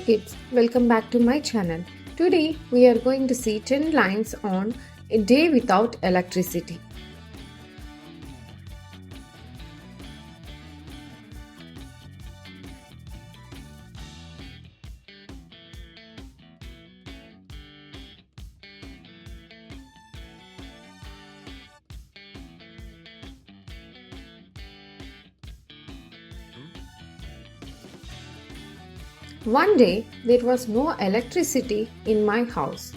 kids, welcome back to my channel. Today we are going to see 10 lines on a day without electricity. One day there was no electricity in my house.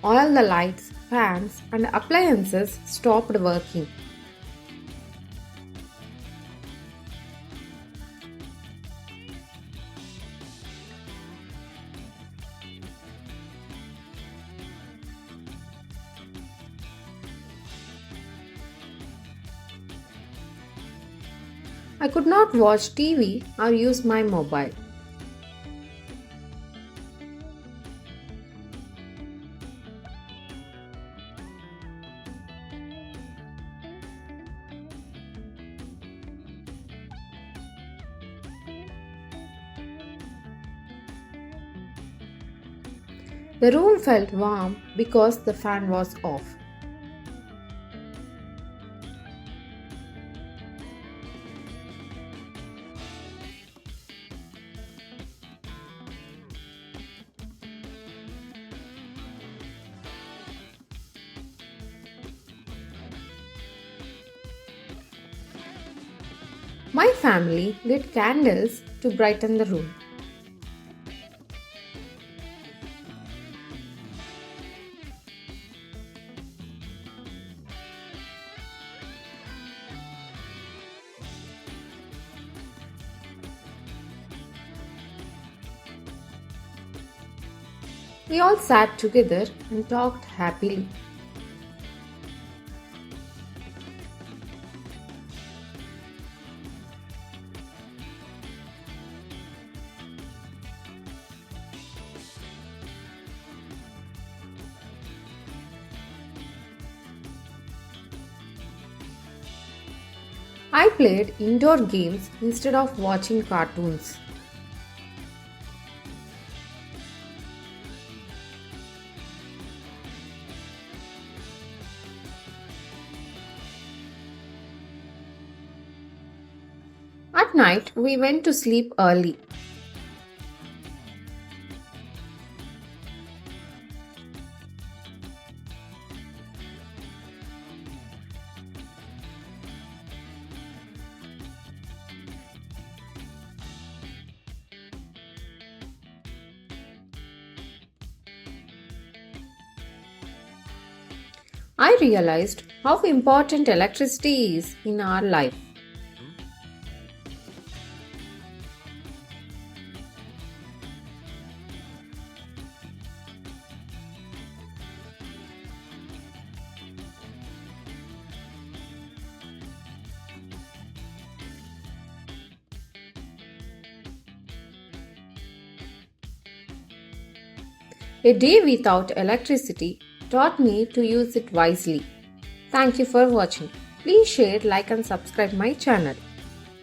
All the lights, fans, and appliances stopped working. I could not watch TV or use my mobile. The room felt warm because the fan was off. My family lit candles to brighten the room. We all sat together and talked happily. I played indoor games instead of watching cartoons. At night, we went to sleep early. I realized how important electricity is in our life. A day without electricity taught me to use it wisely. Thank you for watching. Please share, like and subscribe my channel.